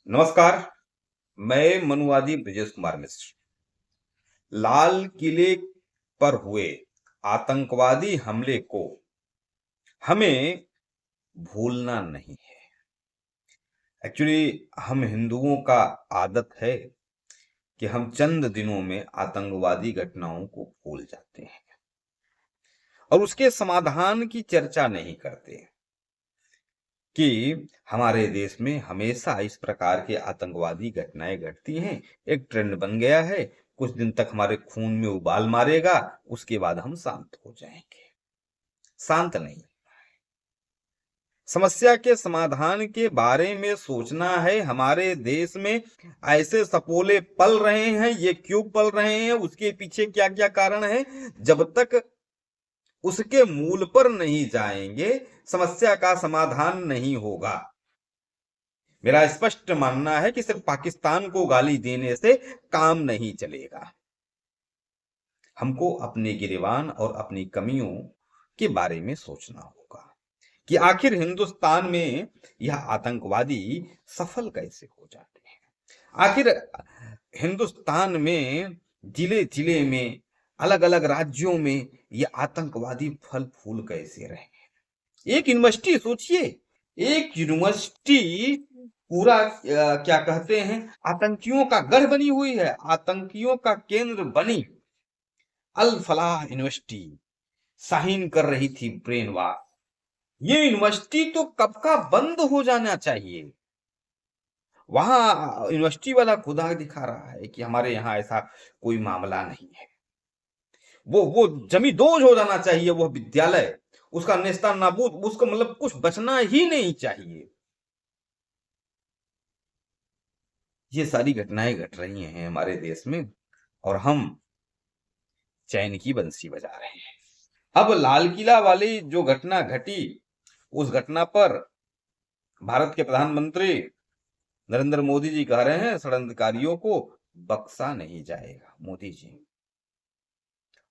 नमस्कार। मैं मनुवादी ब्रजेश कुमार मिश्र। लाल किले पर हुए आतंकवादी हमले को हमें भूलना नहीं है। एक्चुअली हम हिंदुओं का आदत है कि हम चंद दिनों में आतंकवादी घटनाओं को भूल जाते हैं और उसके समाधान की चर्चा नहीं करते कि हमारे देश में हमेशा इस प्रकार के आतंकवादी घटनाएं घटती हैं। एक ट्रेंड बन गया है, कुछ दिन तक हमारे खून में उबाल मारेगा, उसके बाद हम शांत हो जाएंगे। शांत नहीं, समस्या के समाधान के बारे में सोचना है। हमारे देश में ऐसे सपोले पल रहे हैं, ये क्यों पल रहे हैं, उसके पीछे क्या क्या कारण है। जब तक उसके मूल पर नहीं जाएंगे, समस्या का समाधान नहीं होगा। मेरा स्पष्ट मानना है कि सिर्फ पाकिस्तान को गाली देने से काम नहीं चलेगा। हमको अपने गिरेबान और अपनी कमियों के बारे में सोचना होगा कि आखिर हिंदुस्तान में यह आतंकवादी सफल कैसे हो जाते हैं। आखिर हिंदुस्तान में जिले जिले में, अलग अलग राज्यों में ये आतंकवादी फल फूल कैसे रहे। एक यूनिवर्सिटी सोचिए, एक यूनिवर्सिटी पूरा क्या कहते हैं, आतंकियों का गढ़ बनी हुई है, आतंकियों का केंद्र बनी। अल फलाह यूनिवर्सिटी साइन कर रही थी ब्रेन वॉश। ये यूनिवर्सिटी तो कब का बंद हो जाना चाहिए। वहां यूनिवर्सिटी वाला खुदा दिखा रहा है कि हमारे यहाँ ऐसा कोई मामला नहीं है। वो जमी दोज हो जाना चाहिए, वो विद्यालय, उसका नेस्ता नाबूद, उसको मतलब कुछ बचना ही नहीं चाहिए। ये सारी घटनाएं घट रही हैं हमारे देश में और हम चैन की बंसी बजा रहे हैं। अब लाल किला वाली जो घटना घटी, उस घटना पर भारत के प्रधानमंत्री नरेंद्र मोदी जी कह रहे हैं षड्यंत्रकारियों को बख्शा नहीं जाएगा। मोदी जी,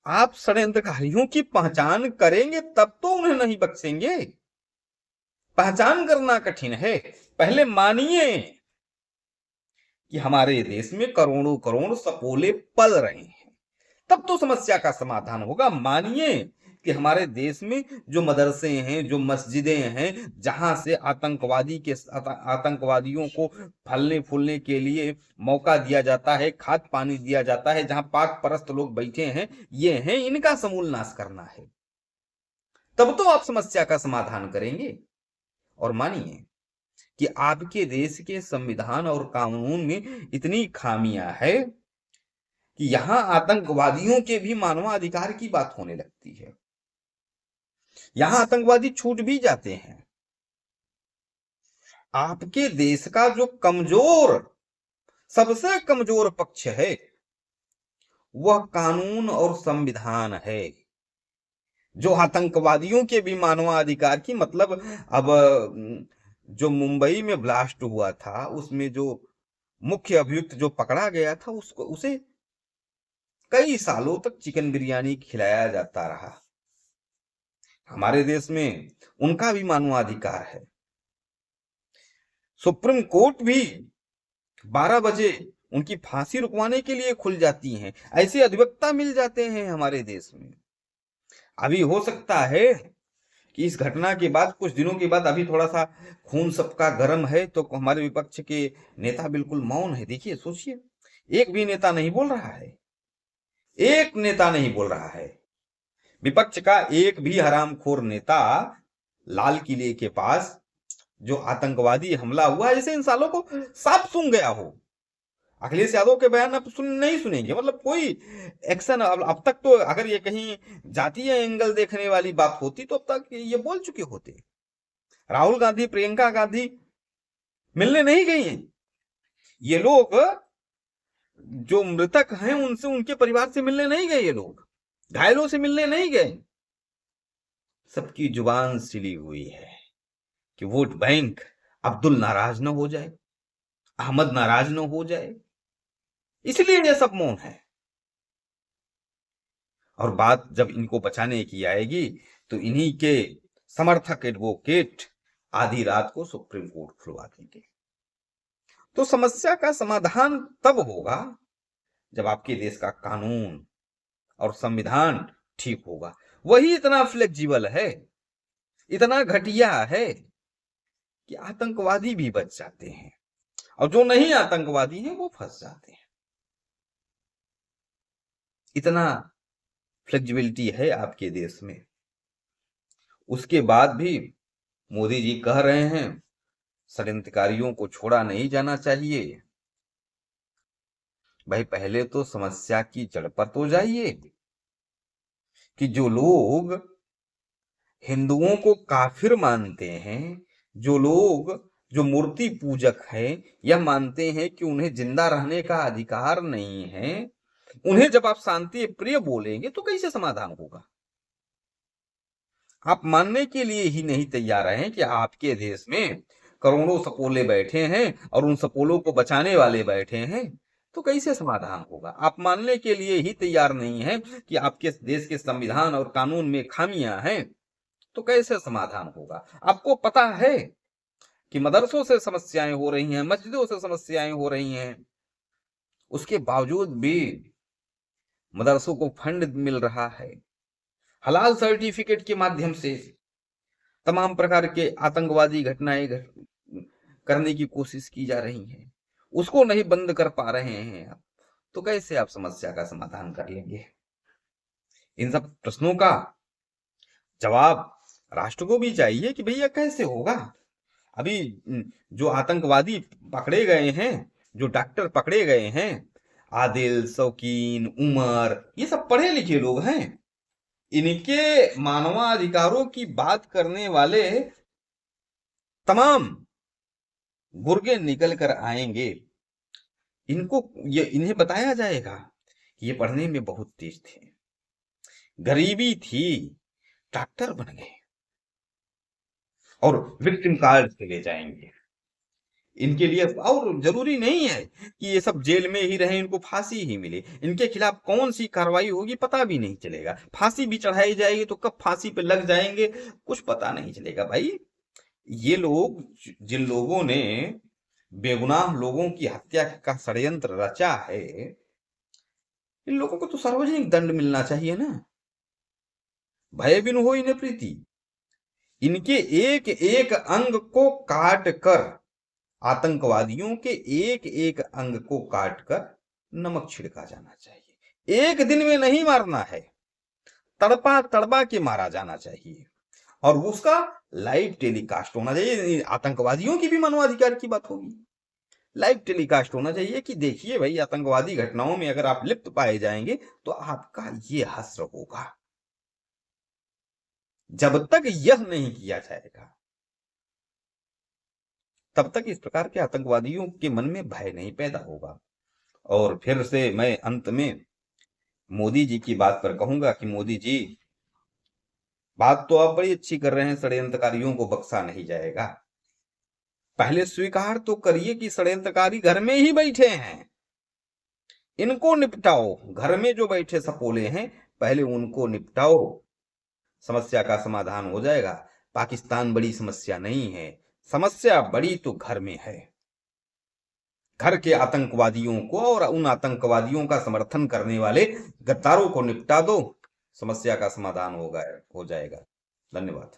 आप षड्यंत्रकारियों की पहचान करेंगे तब तो उन्हें नहीं बख्शेंगे। पहचान करना कठिन है। पहले मानिए कि हमारे देश में करोड़ों करोड़ सपोले पल रहे हैं, तब तो समस्या का समाधान होगा। मानिए कि हमारे देश में जो मदरसे हैं, जो मस्जिदें हैं, जहां से आतंकवादियों को फलने फूलने के लिए मौका दिया जाता है, खाद पानी दिया जाता है, जहां पाक परस्त लोग बैठे हैं, ये हैं, इनका समूल नाश करना है, तब तो आप समस्या का समाधान करेंगे। और मानिए कि आपके देश के संविधान और कानून में इतनी खामियां है कि यहां आतंकवादियों के भी मानवाधिकार की बात होने लगती है। यहां आतंकवादी छूट भी जाते हैं। आपके देश का जो कमजोर, सबसे कमजोर पक्ष है, वह कानून और संविधान है, जो आतंकवादियों के भी मानवाधिकार की मतलब। अब जो मुंबई में ब्लास्ट हुआ था, उसमें जो मुख्य अभियुक्त जो पकड़ा गया था, उसे कई सालों तक चिकन बिरयानी खिलाया जाता रहा। हमारे देश में उनका भी मानवाधिकार है। सुप्रीम कोर्ट भी 12 बजे उनकी फांसी रुकवाने के लिए खुल जाती हैं। ऐसे अधिवक्ता मिल जाते हैं हमारे देश में। अभी हो सकता है कि इस घटना के बाद, कुछ दिनों के बाद, अभी थोड़ा सा खून सबका गर्म है, तो हमारे विपक्ष के नेता बिल्कुल मौन है। देखिए, सोचिए, एक भी नेता नहीं बोल रहा है, एक नेता नहीं बोल रहा है। विपक्ष का एक भी हरामखोर नेता लाल किले के पास जो आतंकवादी हमला हुआ, जैसे इन सालों को साफ सुन गया हो। अखिलेश यादव के बयान अब नहीं सुनेंगे, मतलब कोई एक्शन। अब तक तो अगर ये कहीं जातीय एंगल देखने वाली बात होती तो अब तक ये बोल चुके होते। राहुल गांधी, प्रियंका गांधी मिलने नहीं गई हैं। ये लोग जो मृतक हैं, उनसे, उनके परिवार से मिलने नहीं गए। ये लोग घायलों से मिलने नहीं गए। सबकी जुबान सिली हुई है कि वोट बैंक अब्दुल नाराज न हो जाए, अहमद नाराज न हो जाए, इसलिए ये सब मौन है। और बात जब इनको बचाने की आएगी तो इन्हीं के समर्थक एडवोकेट आधी रात को सुप्रीम कोर्ट खुलवा देंगे। तो समस्या का समाधान तब होगा जब आपके देश का कानून और संविधान ठीक होगा। वही इतना फ्लेक्सिबल है, इतना घटिया है कि आतंकवादी भी बच जाते हैं और जो नहीं आतंकवादी हैं वो फंस जाते हैं। इतना फ्लेक्सिबिलिटी है आपके देश में। उसके बाद भी मोदी जी कह रहे हैं षड्यंत्रकारियों को छोड़ा नहीं जाना चाहिए। भाई पहले तो समस्या की जड़ पर तो जाइए कि जो लोग हिंदुओं को काफिर मानते हैं, जो लोग जो मूर्ति पूजक हैं, यह मानते हैं कि उन्हें जिंदा रहने का अधिकार नहीं है, उन्हें जब आप शांति प्रिय बोलेंगे तो कैसे समाधान होगा? आप मानने के लिए ही नहीं तैयार हैं कि आपके देश में करोड़ों सपोले बैठे हैं और उन सपोलों को बचाने वाले बैठे हैं, तो कैसे समाधान होगा? आप मानने के लिए ही तैयार नहीं है कि आपके देश के संविधान और कानून में खामियां हैं, तो कैसे समाधान होगा? आपको पता है कि मदरसों से समस्याएं हो रही हैं, मस्जिदों से समस्याएं हो रही हैं, उसके बावजूद भी मदरसों को फंड मिल रहा है, हलाल सर्टिफिकेट के माध्यम से तमाम प्रकार के आतंकवादी घटनाएं करने की कोशिश की जा रही है, उसको नहीं बंद कर पा रहे हैं आप, तो कैसे आप समस्या का समाधान कर लेंगे? इन सब प्रश्नों का जवाब राष्ट्र को भी चाहिए कि भैया कैसे होगा। अभी जो आतंकवादी पकड़े गए हैं, जो डॉक्टर पकड़े गए हैं, आदिल, शौकीन, उमर, ये सब पढ़े लिखे लोग हैं। इनके मानवाधिकारों की बात करने वाले तमाम गुर्गे निकल कर आएंगे। इन्हें बताया जाएगा कि ये पढ़ने में बहुत तेज थे, गरीबी थी, डॉक्टर बन गए और विक्टिम कार्ड चले जाएंगे। इनके लिए और जरूरी नहीं है कि ये सब जेल में ही रहे, इनको फांसी ही मिले। इनके खिलाफ कौन सी कार्रवाई होगी पता भी नहीं चलेगा। फांसी भी चढ़ाई जाएगी तो कब फांसी पे लग जाएंगे कुछ पता नहीं चलेगा। भाई ये लोग, जिन लोगों ने बेगुनाह लोगों की हत्या का षड्यंत्र रचा है, इन लोगों को तो सार्वजनिक दंड मिलना चाहिए ना। भय बिनु होई न प्रीति। इनके एक एक अंग को काट कर, आतंकवादियों के एक एक अंग को काटकर नमक छिड़का जाना चाहिए। एक दिन में नहीं मारना है, तड़पा तड़पा के मारा जाना चाहिए और उसका लाइव टेलीकास्ट होना चाहिए। आतंकवादियों की भी मानवाधिकार की बात होगी, लाइव टेलीकास्ट होना चाहिए कि देखिए भाई, आतंकवादी घटनाओं में अगर आप लिप्त पाए जाएंगे तो आपका ये हश्र होगा। जब तक यह नहीं किया जाएगा तब तक इस प्रकार के आतंकवादियों के मन में भय नहीं पैदा होगा। और फिर से मैं अंत में मोदी जी की बात पर कहूंगा कि मोदी जी, बात तो आप बड़ी अच्छी कर रहे हैं, षड्यंत्रकारियों को बख्शा नहीं जाएगा। पहले स्वीकार तो करिए कि षड्यंत्रकारी घर में ही बैठे हैं, इनको निपटाओ। घर में जो बैठे सपोले हैं पहले उनको निपटाओ, समस्या का समाधान हो जाएगा। पाकिस्तान बड़ी समस्या नहीं है, समस्या बड़ी तो घर में है। घर के आतंकवादियों को और उन आतंकवादियों का समर्थन करने वाले गद्दारों को निपटा दो, समस्या का समाधान हो जाएगा। धन्यवाद।